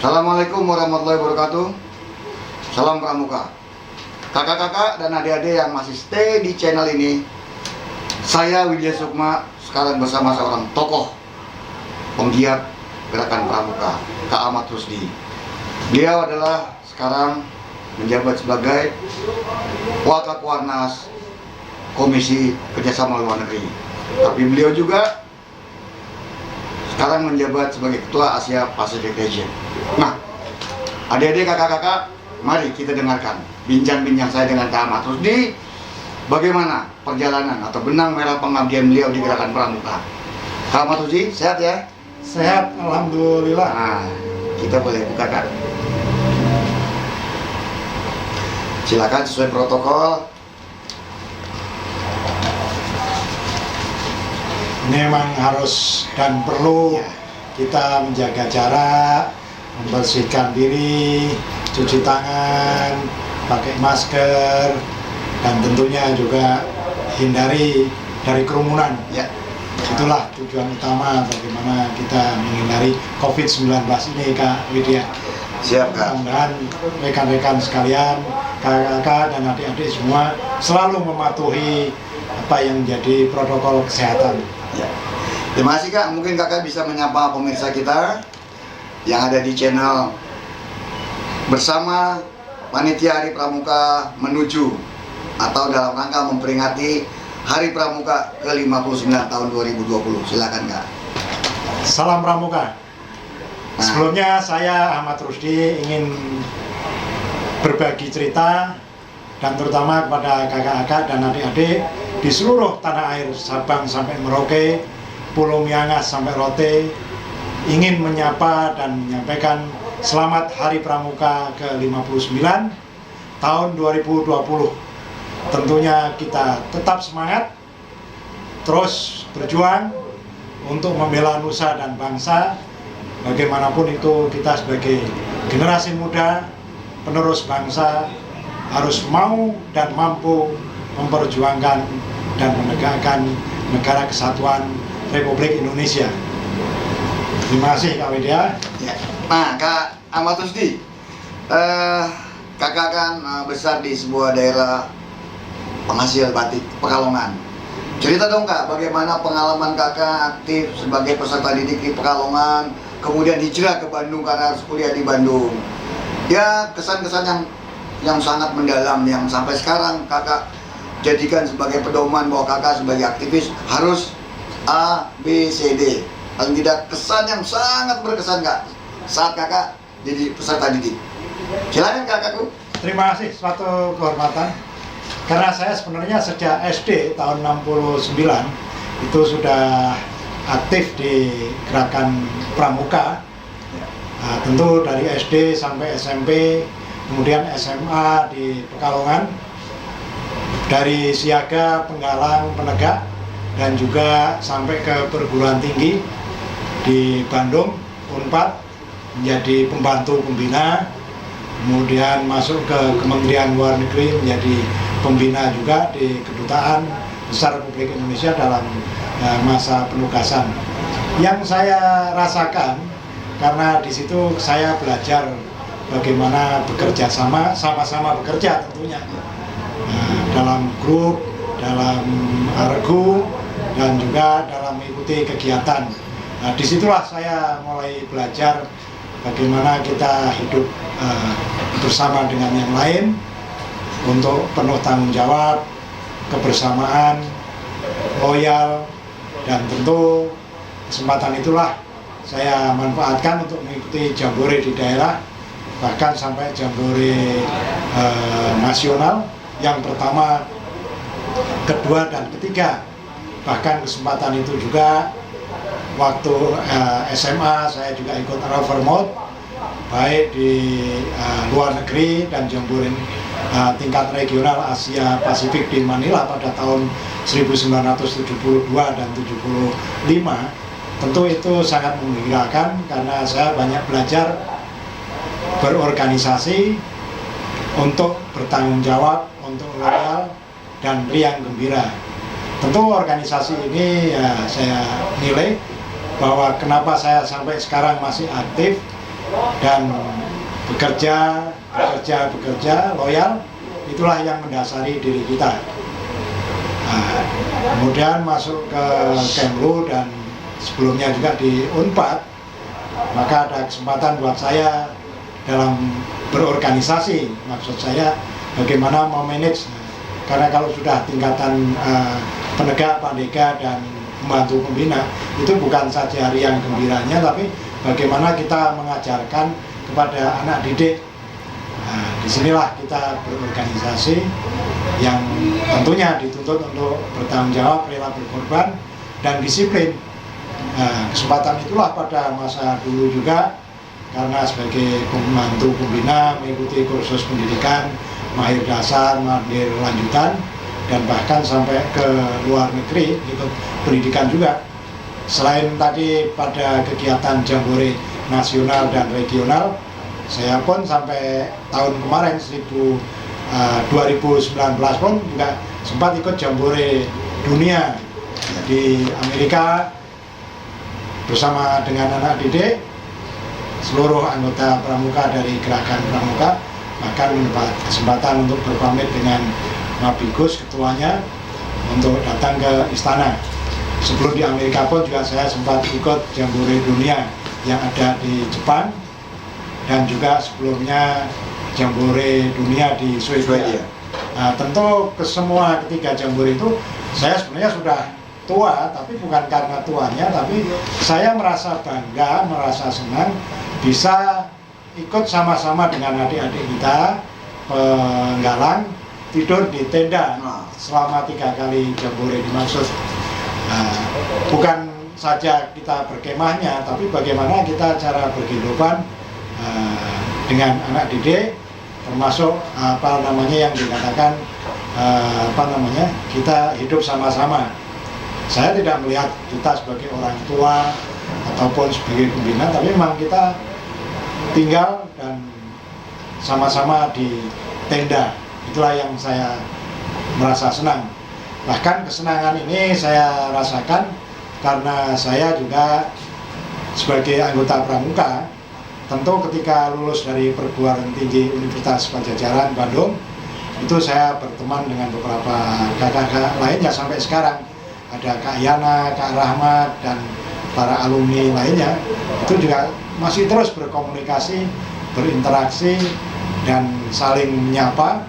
Assalamualaikum warahmatullahi wabarakatuh. Salam Pramuka. Kakak-kakak dan adik-adik yang masih stay di channel ini, saya Widya Sukma sekarang bersama seorang tokoh penggiat gerakan Pramuka, Kak Ahmad Rusdi. Beliau adalah sekarang menjabat sebagai Wakapolnas Komisi Kerjasama Luar Negeri. Tapi beliau juga sekarang menjabat sebagai Ketua Asia Pacific Region. Nah, adik-adik, kakak-kakak, mari kita dengarkan bincang-bincang saya dengan Kak Ahmad Rusdi. Bagaimana perjalanan atau benang merah pengabdian beliau di gerakan Pramuka. Kak Ahmad Rusdi, sehat ya? Sehat, alhamdulillah. Nah, kita boleh buka, Kak. Silakan sesuai protokol. Ini memang harus dan perlu kita menjaga jarak, membersihkan diri, cuci tangan, pakai masker, dan tentunya juga hindari dari kerumunan. Ya. Itulah tujuan utama bagaimana kita menghindari COVID-19 ini, Kak Widya. Siap, Kak. Mudah-mudahan rekan-rekan sekalian, kakak-kakak dan adik-adik semua selalu mematuhi apa yang menjadi protokol kesehatan. Ya. Terima kasih, Kak. Mungkin kakak bisa menyapa pemirsa kita yang ada di channel bersama Panitia Hari Pramuka menuju atau dalam rangka memperingati Hari Pramuka ke-59 tahun 2020. Silakan, Kak. Salam Pramuka. Nah. Sebelumnya saya Ahmad Rusdi ingin berbagi cerita dan terutama kepada kakak-kakak dan adik-adik di seluruh tanah air Sabang sampai Merauke, Pulau Miangas sampai Rote, ingin menyapa dan menyampaikan selamat Hari Pramuka ke-59 tahun 2020. Tentunya kita tetap semangat, terus berjuang untuk membela nusa dan bangsa. Bagaimanapun itu, kita sebagai generasi muda, penerus bangsa, harus mau dan mampu memperjuangkan dan menegakkan negara kesatuan Republik Indonesia. Terima kasih, Kak Widya. Ya. Nah, Kak Ahmad Rusdi, kakak kan besar di sebuah daerah penghasil batik Pekalongan. Cerita dong, Kak, bagaimana pengalaman kakak aktif sebagai peserta didik di Pekalongan, kemudian hijrah ke Bandung karena harus kuliah di Bandung. Ya, kesan-kesan yang sangat mendalam yang sampai sekarang kakak jadikan sebagai pedoman bahwa kakak sebagai aktivis harus A, B, C, D. Paling tidak kesan yang sangat berkesan, Kak, saat kakak jadi peserta didik. Silakan, kakakku. Terima kasih, suatu kehormatan. Karena saya sebenarnya sejak SD tahun 69 itu sudah aktif di gerakan Pramuka. Nah, tentu dari SD sampai SMP, kemudian SMA di Pekalongan, dari siaga, penggalang, penegak, dan juga sampai ke perguruan tinggi di Bandung, Unpad, menjadi pembantu pembina, kemudian masuk ke Kementerian Luar Negeri menjadi pembina juga di Kedutaan Besar Republik Indonesia dalam masa penugasan. Yang saya rasakan, karena di situ saya belajar bagaimana bekerja sama-sama bekerja tentunya. Dalam grup, dalam regu, dan juga dalam mengikuti kegiatan. Nah, disitulah saya mulai belajar bagaimana kita hidup bersama dengan yang lain untuk penuh tanggung jawab, kebersamaan, loyal, dan tentu kesempatan itulah saya manfaatkan untuk mengikuti jambore di daerah, bahkan sampai jambore nasional yang pertama, kedua, dan ketiga. Bahkan kesempatan itu juga waktu SMA saya juga ikut Rover Mode, baik di luar negeri dan jambore tingkat regional Asia Pasifik di Manila pada tahun 1972 dan 75. Tentu itu sangat menggembirakan karena saya banyak belajar berorganisasi untuk bertanggung jawab, untuk loyal dan riang gembira. Tentu organisasi ini ya saya nilai bahwa kenapa saya sampai sekarang masih aktif dan bekerja, loyal, itulah yang mendasari diri kita. Nah, kemudian masuk ke Kemlu dan sebelumnya juga di Unpad, maka ada kesempatan buat saya dalam berorganisasi, maksud saya bagaimana memanage, karena kalau sudah tingkatan penegak, pandega, dan membantu pembina, itu bukan saja riang gembiranya, tapi bagaimana kita mengajarkan kepada anak didik. Nah, disinilah kita berorganisasi yang tentunya dituntut untuk bertanggung jawab, rela berkorban, dan disiplin. Nah, kesempatan itulah pada masa dulu juga, karena sebagai pembantu pembina mengikuti kursus pendidikan, mahir dasar, mahir lanjutan, dan bahkan sampai ke luar negeri ikut pendidikan juga. Selain tadi pada kegiatan jambore nasional dan regional, saya pun sampai tahun kemarin 2019 pun juga sempat ikut jambore dunia di Amerika bersama dengan anak didik. Seluruh anggota pramuka dari gerakan pramuka bahkan mendapat kesempatan untuk berpamit dengan Mabigus, ketuanya, untuk datang ke istana. Sebelum di Amerika pun juga saya sempat ikut jambore dunia yang ada di Jepang, dan juga sebelumnya jambore dunia di Swedia. Nah, tentu kesemua ketiga jambore itu saya sebenarnya sudah tua, tapi bukan karena tuanya, tapi saya merasa bangga, merasa senang bisa ikut sama-sama dengan adik-adik kita penggalang tidur di tenda selama 3 kali jambore dimaksud. Nah, bukan saja kita berkemahnya, tapi bagaimana kita cara berkehidupan dengan anak didik, termasuk yang dikatakan kita hidup sama-sama. Saya tidak melihat kita sebagai orang tua ataupun sebagai pembina, tapi memang kita tinggal dan sama-sama di tenda. Itulah yang saya merasa senang. Bahkan kesenangan ini saya rasakan karena saya juga sebagai anggota pramuka, tentu ketika lulus dari perguruan tinggi Universitas Padjadjaran Bandung, itu saya berteman dengan beberapa kakak-kakak lainnya sampai sekarang. Ada Kak Yana, Kak Rahmat, dan para alumni lainnya, itu juga masih terus berkomunikasi, berinteraksi, dan saling menyapa.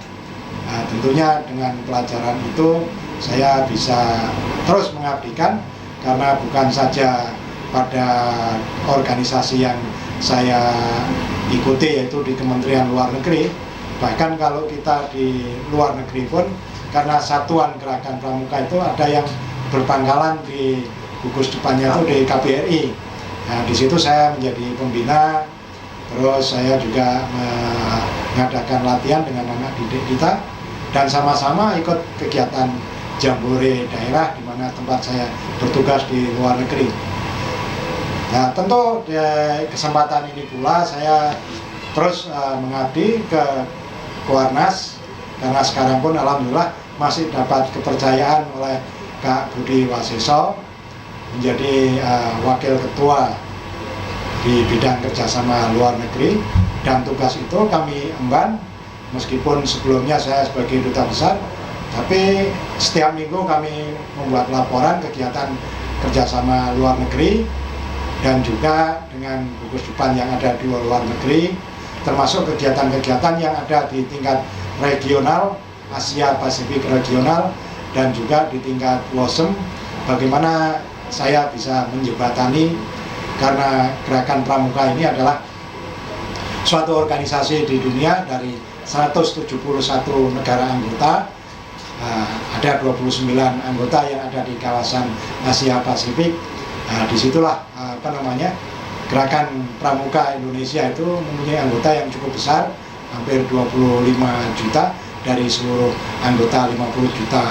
Nah, tentunya dengan pelajaran itu saya bisa terus mengabdikan, karena bukan saja pada organisasi yang saya ikuti, yaitu di Kementerian Luar Negeri, bahkan kalau kita di luar negeri pun, karena Satuan Gerakan Pramuka itu ada yang berpangkalan di gugus depannya itu di KBRI. Nah, di situ saya menjadi pembina, terus saya juga mengadakan latihan dengan anak didik kita, dan sama-sama ikut kegiatan jambore daerah di mana tempat saya bertugas di luar negeri. Nah, tentu di kesempatan ini pula saya terus mengabdi ke Kuarnas, karena sekarang pun alhamdulillah masih dapat kepercayaan oleh Kak Budi Waseso menjadi wakil ketua di bidang kerjasama luar negeri, dan tugas itu kami emban. Meskipun sebelumnya saya sebagai duta besar, tapi setiap minggu kami membuat laporan kegiatan kerjasama luar negeri, dan juga dengan gugus depan yang ada di luar negeri, termasuk kegiatan-kegiatan yang ada di tingkat regional, Asia Pasifik regional, dan juga di tingkat WOSEM, bagaimana saya bisa menjembatani, karena Gerakan Pramuka ini adalah suatu organisasi di dunia dari 171 negara anggota. Ada 29 anggota yang ada di kawasan Asia Pasifik. Nah, disitulah Gerakan Pramuka Indonesia itu mempunyai anggota yang cukup besar, hampir 25 juta dari seluruh anggota 50 juta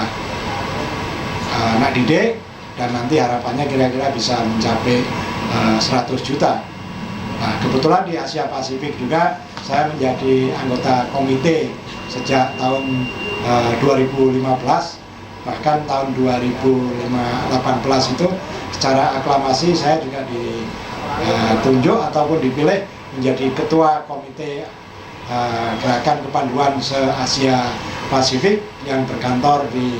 anak didik, dan nanti harapannya kira-kira bisa mencapai 100 juta. Nah, kebetulan di Asia Pasifik juga saya menjadi anggota komite sejak tahun 2015, bahkan tahun 2018 itu secara aklamasi saya juga ditunjuk ataupun dipilih menjadi ketua komite gerakan kepanduan se-Asia Pasifik yang berkantor di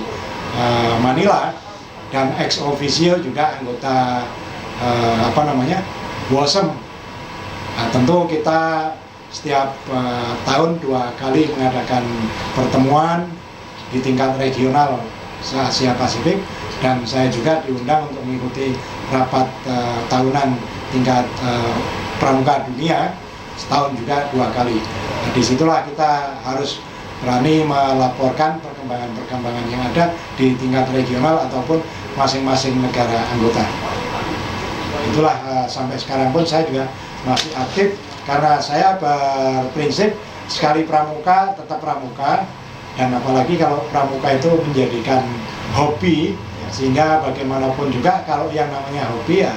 Manila, dan ex officio juga anggota WOSEM. Nah, tentu kita setiap tahun 2 kali mengadakan pertemuan di tingkat regional se-Asia Pasifik, dan saya juga diundang untuk mengikuti rapat tahunan tingkat pramuka dunia setahun juga 2 kali. Nah, disitulah kita harus berani melaporkan perkembangan-perkembangan yang ada di tingkat regional ataupun masing-masing negara anggota. Itulah sampai sekarang pun saya juga masih aktif, karena saya berprinsip sekali pramuka tetap pramuka, dan apalagi kalau pramuka itu menjadikan hobi, sehingga bagaimanapun juga kalau yang namanya hobi ya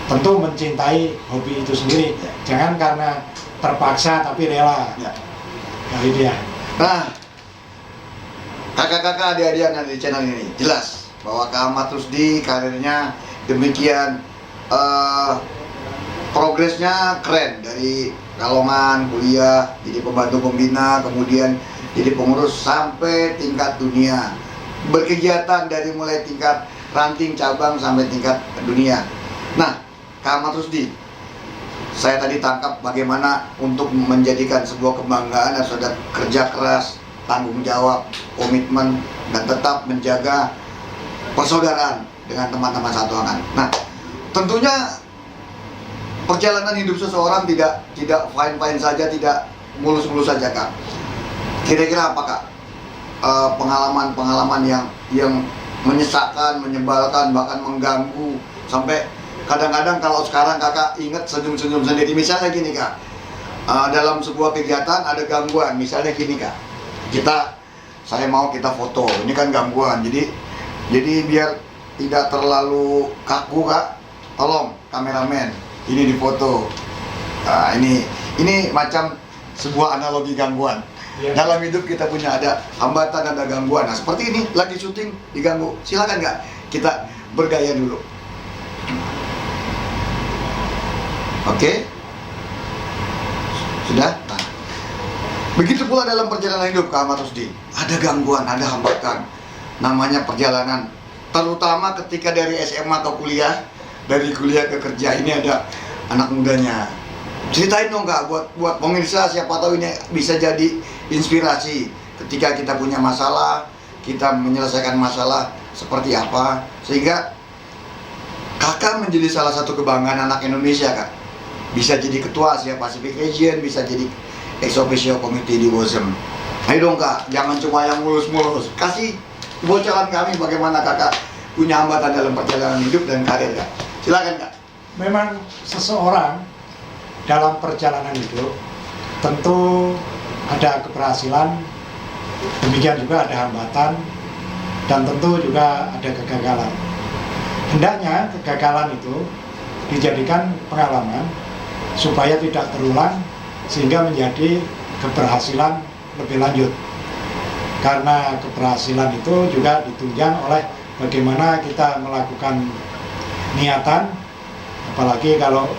tentu mencintai hobi itu sendiri, jangan karena terpaksa tapi rela. Kali dia. Nah, kakak-kakak, adik-adik yang ada di channel ini jelas bahwa Kak Ahmad Rusdi karirnya demikian progresnya keren, dari Kalongan kuliah jadi pembantu pembina, kemudian jadi pengurus sampai tingkat dunia, berkegiatan dari mulai tingkat ranting cabang sampai tingkat dunia. Nah, Kak Ahmad Rusdi, saya tadi tangkap bagaimana untuk menjadikan sebuah kebanggaan dan sudah kerja keras, tanggung jawab, komitmen, dan tetap menjaga persaudaraan dengan teman-teman satu angan. Nah, tentunya perjalanan hidup seseorang tidak fine-fine saja, tidak mulus-mulus saja, Kak. Kira-kira apa, Kak, pengalaman-pengalaman yang menyesakkan, menyebalkan, bahkan mengganggu, sampai kadang-kadang kalau sekarang kakak ingat senyum-senyum sendiri. Misalnya gini, Kak, dalam sebuah kegiatan ada gangguan, misalnya gini, Kak, saya mau kita foto, ini kan gangguan, jadi biar tidak terlalu kaku, Kak, tolong kameramen ini difoto. Nah, ini macam sebuah analogi gangguan. Dalam hidup kita punya ada hambatan, ada gangguan. Nah, seperti ini lagi syuting diganggu, silakan, Kak, kita bergaya dulu. Oke? Sudah? Nah, begitu pula dalam perjalanan hidup Kak Ahmad Rusdi. Ada gangguan, ada hambatan. Namanya perjalanan. Terutama ketika dari SMA ke kuliah, dari kuliah ke kerja, ini ada anak mudanya. Ceritain dong, Kak, buat pemirsa, siapa tahu ini bisa jadi inspirasi. Ketika kita punya masalah, kita menyelesaikan masalah seperti apa, sehingga kakak menjadi salah satu kebanggaan anak Indonesia, Kak. Bisa jadi ketua Asia Pacific Region, bisa jadi ex officio komite di WOSEM. Ayo dong, Kak, jangan cuma yang mulus-mulus. Kasih bocoran kami bagaimana kakak punya hambatan dalam perjalanan hidup dan karir, Kak. Silakan, Kak. Memang seseorang dalam perjalanan hidup tentu ada keberhasilan, demikian juga ada hambatan, dan tentu juga ada kegagalan. Hendaknya kegagalan itu dijadikan pengalaman supaya tidak terulang, sehingga menjadi keberhasilan lebih lanjut. Karena keberhasilan itu juga ditunjang oleh bagaimana kita melakukan niatan, apalagi kalau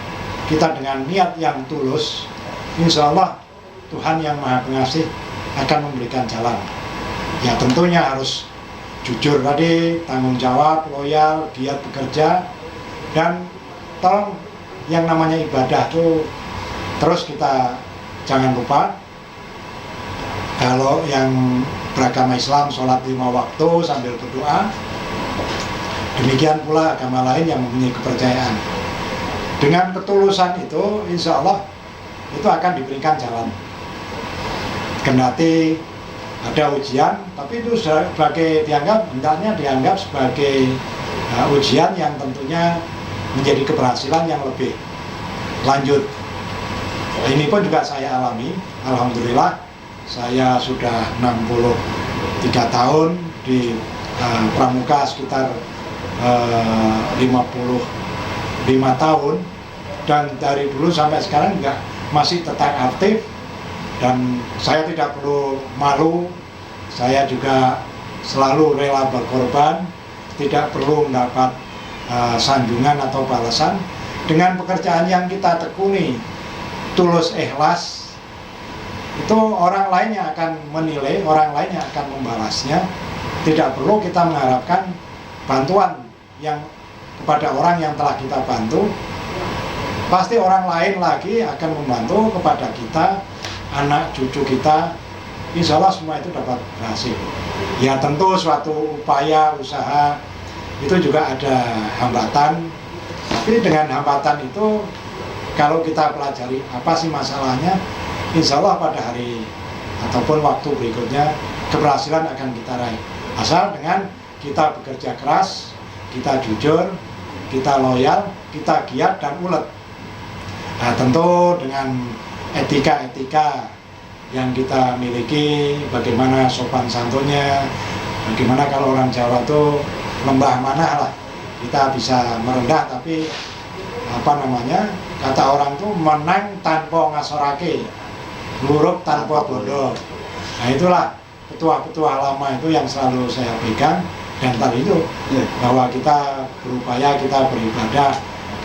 kita dengan niat yang tulus, insya Allah Tuhan yang Maha Pengasih akan memberikan jalan. Ya tentunya harus jujur tadi, tanggung jawab, loyal, giat bekerja, dan tolong yang namanya ibadah itu terus kita jangan lupa. Kalau yang beragama Islam sholat 5 waktu sambil berdoa, demikian pula agama lain yang mempunyai kepercayaan. Dengan ketulusan itu insya Allah itu akan diberikan jalan. Kendati ada ujian, tapi itu sebagai hendaknya dianggap sebagai ujian yang tentunya menjadi keberhasilan yang lebih lanjut. Ini pun juga saya alami. Alhamdulillah saya sudah 63 tahun di pramuka, sekitar 55 tahun, dan dari dulu sampai sekarang juga masih tetap aktif, dan saya tidak perlu malu. Saya juga selalu rela berkorban, tidak perlu mendapat sanjungan atau balasan dengan pekerjaan yang kita tekuni. tulus ikhlas, itu orang lain yang akan menilai, orang lain yang akan membalasnya. Tidak perlu kita mengharapkan bantuan yang kepada orang yang telah kita bantu. Pasti orang lain lagi akan membantu kepada kita, anak cucu kita. Insya Allah semua itu dapat berhasil. Ya tentu suatu upaya, usaha itu juga ada hambatan. Tapi dengan hambatan itu, kalau kita pelajari apa sih masalahnya, insya Allah pada hari ataupun waktu berikutnya keberhasilan akan kita raih. Asal dengan kita bekerja keras, kita jujur, kita loyal, kita giat dan ulet. Nah, tentu dengan etika-etika yang kita miliki, bagaimana sopan santunnya, bagaimana kalau orang Jawa tuh lembah mana lah, kita bisa merendah tapi kata orang tuh menang tanpa ngasorake, luruk tanpa bodoh. Nah itulah petua-petua lama itu yang selalu saya pegang. Dan tadi itu bahwa kita berupaya, kita beribadah.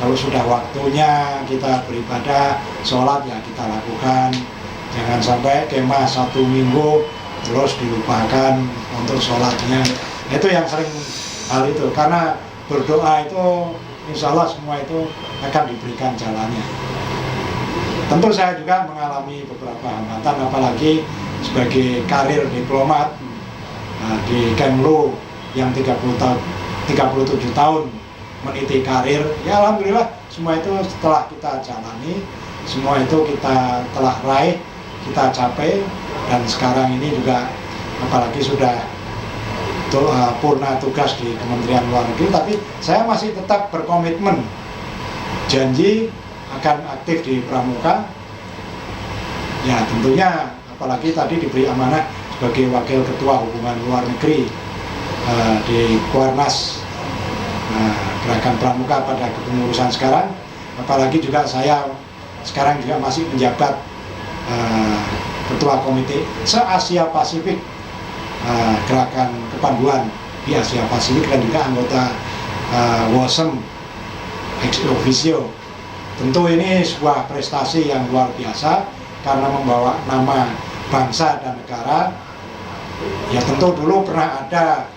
Kalau sudah waktunya kita beribadah, sholat ya kita lakukan. Jangan sampai kemah 1 minggu terus dilupakan untuk sholatnya. Itu yang sering hal itu, karena berdoa itu insya Allah semua itu akan diberikan jalannya. Tentu saya juga mengalami beberapa hambatan, apalagi sebagai karir diplomat di Kemlu yang 37 tahun meniti karir. Ya alhamdulillah semua itu setelah kita jalani, semua itu kita telah raih, kita capai. Dan sekarang ini juga apalagi sudah purna tugas di Kementerian Luar Negeri, tapi saya masih tetap berkomitmen, janji akan aktif di Pramuka. Ya tentunya apalagi tadi diberi amanah sebagai Wakil Ketua Hubungan Luar Negeri di Kuarnas Gerakan Pramuka pada kepengurusan sekarang. Apalagi juga saya sekarang juga masih menjabat Ketua Komite se-Asia Pasifik Gerakan Kepanduan di Asia Pasifik, dan juga anggota WOSEM ex officio. Tentu ini sebuah prestasi yang luar biasa karena membawa nama bangsa dan negara. Ya tentu dulu pernah ada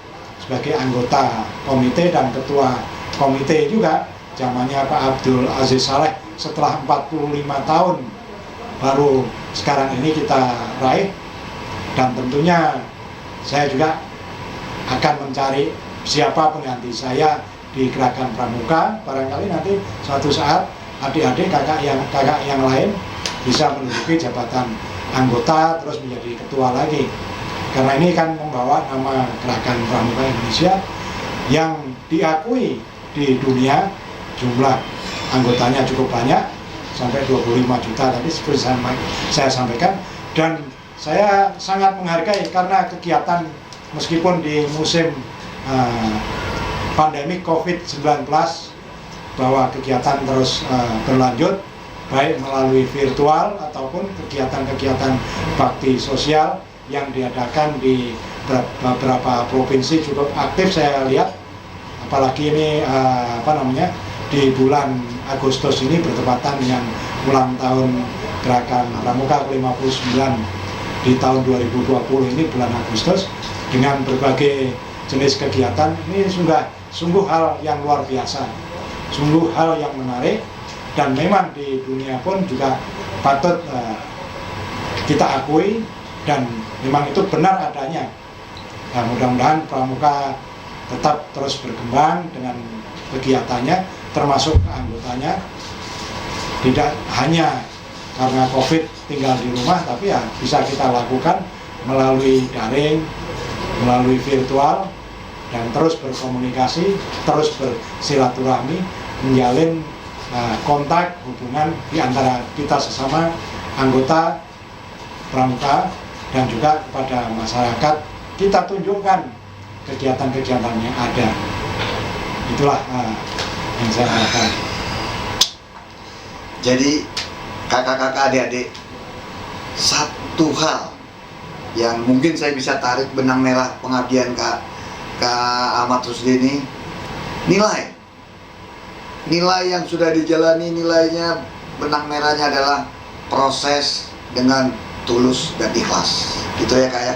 sebagai anggota komite dan ketua komite juga zamannya Pak Abdul Aziz Saleh. Setelah 45 tahun baru sekarang ini kita raih. Dan tentunya saya juga akan mencari siapa pengganti saya di Gerakan Pramuka. Barangkali nanti suatu saat adik-adik kakak yang lain bisa menduduki jabatan anggota terus menjadi ketua lagi. Karena ini kan membawa nama Gerakan Pramuka Indonesia yang diakui di dunia. Jumlah anggotanya cukup banyak, sampai 25 juta tadi seperti saya sampaikan. Dan saya sangat menghargai karena kegiatan meskipun di musim pandemi COVID-19 bahwa kegiatan terus berlanjut, baik melalui virtual ataupun kegiatan-kegiatan bakti sosial yang diadakan di beberapa provinsi cukup aktif saya lihat. Apalagi ini di bulan Agustus ini bertepatan dengan ulang tahun Gerakan Pramuka ke-59 di tahun 2020 ini bulan Agustus, dengan berbagai jenis kegiatan. Ini sungguh hal yang luar biasa, sungguh hal yang menarik, dan memang di dunia pun juga patut kita akui, dan memang itu benar adanya. Nah, mudah-mudahan Pramuka tetap terus berkembang dengan kegiatannya, termasuk anggotanya. Tidak hanya karena COVID tinggal di rumah, tapi ya bisa kita lakukan melalui daring, melalui virtual, dan terus berkomunikasi, terus bersilaturahmi, menjalin kontak, hubungan di antara kita sesama anggota Pramuka, dan juga kepada masyarakat kita tunjukkan kegiatan-kegiatan yang ada. Itulah yang saya harapkan. Jadi kakak-kakak, adik-adik, satu hal yang mungkin saya bisa tarik benang merah pengabdian Kak Ahmad Rusdi ini, nilai yang sudah dijalani. Nilainya, benang merahnya adalah proses dengan tulus dan ikhlas. Gitu ya Kak ya.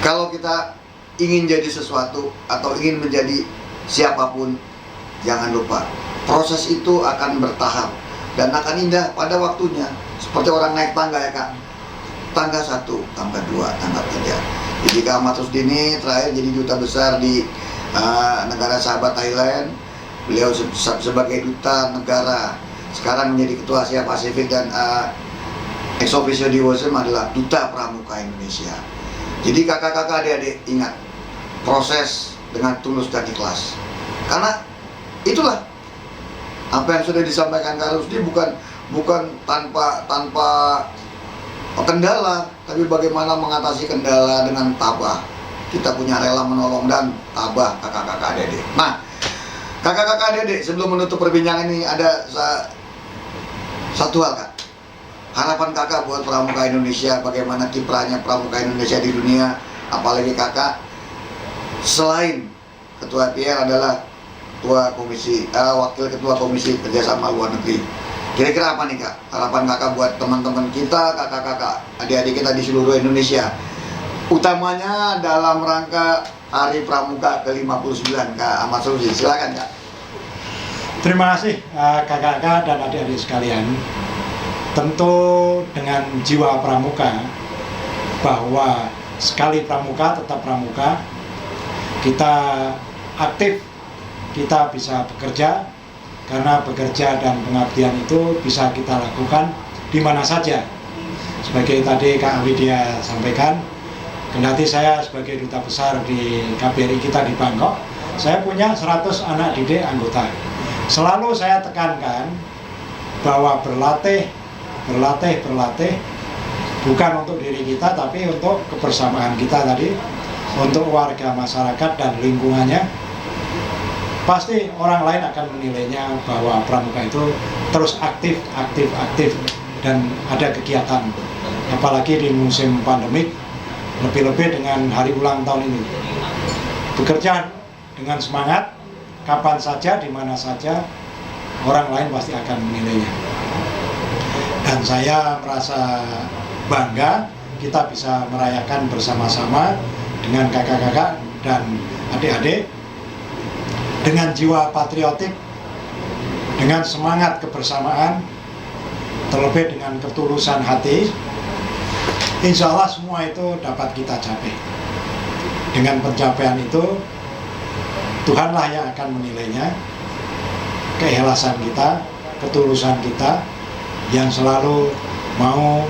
Kalau kita ingin jadi sesuatu atau ingin menjadi siapapun, jangan lupa proses itu akan bertahap dan akan indah pada waktunya. Seperti orang naik tangga ya Kak. Tangga 1, tangga 2, tangga 3. Jadi Kak Ahmad Rusdini terakhir jadi duta besar di negara sahabat Thailand. Beliau sebagai duta negara, sekarang menjadi ketua Asia Pasifik dan ex officio di WOSEM adalah duta pramuka Indonesia. Jadi kakak-kakak, adik-adik, ingat proses dengan tulus dan ikhlas. Karena itulah apa yang sudah disampaikan Kak Rusdi, bukan tanpa kendala, tapi bagaimana mengatasi kendala dengan tabah. Kita punya rela menolong dan tabah kakak-kakak adik-adik. Nah, kakak-kakak adik-adik, sebelum menutup perbincangan ini ada satu hal Kak. Harapan kakak buat pramuka Indonesia, bagaimana kiprahnya pramuka Indonesia di dunia, apalagi kakak selain ketua PR adalah wakil ketua komisi kerjasama luar negeri. Kira-kira apa nih Kak harapan kakak buat teman-teman kita, kakak-kakak, adik-adik kita di seluruh Indonesia, utamanya dalam rangka Hari Pramuka ke-59 Kak Ahmad Rusdi? Silakan Kak. Terima kasih kakak-kakak dan adik-adik sekalian. Tentu dengan jiwa pramuka, bahwa sekali pramuka tetap pramuka, kita aktif, kita bisa bekerja, karena bekerja dan pengabdian itu bisa kita lakukan di mana saja. Sebagai tadi Kak Widya sampaikan, kendati saya sebagai duta besar di KBRI kita di Bangkok, saya punya 100 anak didik anggota. Selalu saya tekankan bahwa berlatih bukan untuk diri kita, tapi untuk kebersamaan kita tadi, untuk warga masyarakat dan lingkungannya. Pasti orang lain akan menilainya bahwa pramuka itu terus aktif dan ada kegiatan, apalagi di musim pandemik, lebih-lebih dengan hari ulang tahun ini. Bekerja dengan semangat, kapan saja, di mana saja, orang lain pasti akan menilainya. Dan saya merasa bangga kita bisa merayakan bersama-sama dengan kakak-kakak dan adik-adik, dengan jiwa patriotik, dengan semangat kebersamaan, terlebih dengan ketulusan hati. Insya Allah semua itu dapat kita capai. Dengan pencapaian itu, Tuhanlah yang akan menilainya. Keikhlasan kita, ketulusan kita, yang selalu mau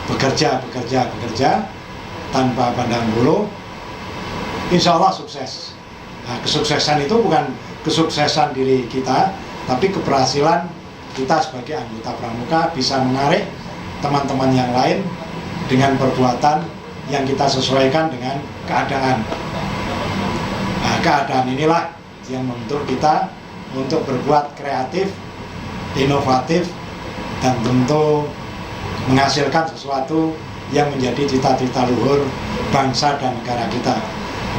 bekerja tanpa pandang bulu, insya Allah sukses. Nah, kesuksesan itu bukan kesuksesan diri kita, tapi keberhasilan kita sebagai anggota pramuka bisa menarik teman-teman yang lain dengan perbuatan yang kita sesuaikan dengan keadaan. Nah, keadaan inilah yang membentuk kita untuk berbuat kreatif, inovatif, dan tentu menghasilkan sesuatu yang menjadi cita-cita luhur bangsa dan negara kita.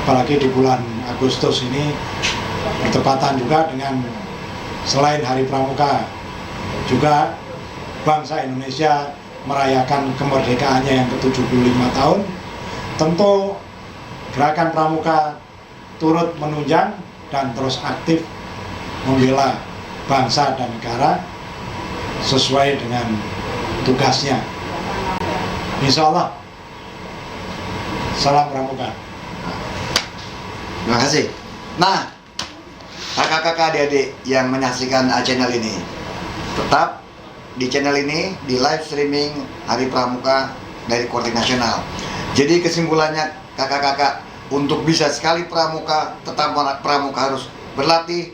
Apalagi di bulan Agustus ini bertepatan juga dengan selain Hari Pramuka, juga bangsa Indonesia merayakan kemerdekaannya yang ke-75 tahun. Tentu gerakan pramuka turut menunjang dan terus aktif membela bangsa dan negara sesuai dengan tugasnya. Insya Allah. Salam pramuka. Terima kasih. Nah, kakak-kakak adik-adik yang menyaksikan channel ini, tetap di channel ini di live streaming Hari Pramuka dari Korting Nasional. Jadi kesimpulannya kakak-kakak, untuk bisa sekali pramuka, tetap pramuka harus berlatih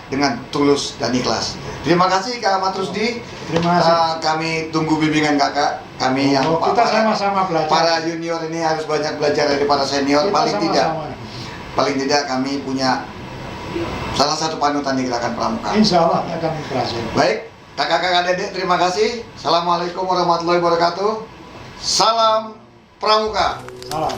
dengan tulus dan ikhlas. Terima kasih Kak Ahmad Rusdi. Terima kasih. Kami tunggu bimbingan kakak. Kami yang kita sama-sama belajar. Para junior ini harus banyak belajar dari para senior. Paling tidak kami punya salah satu panutan di gerakan pramuka. Insya Allah akan berhasil. Baik, kakak-kakak adik, terima kasih. Assalamualaikum warahmatullahi wabarakatuh. Salam pramuka. Salam.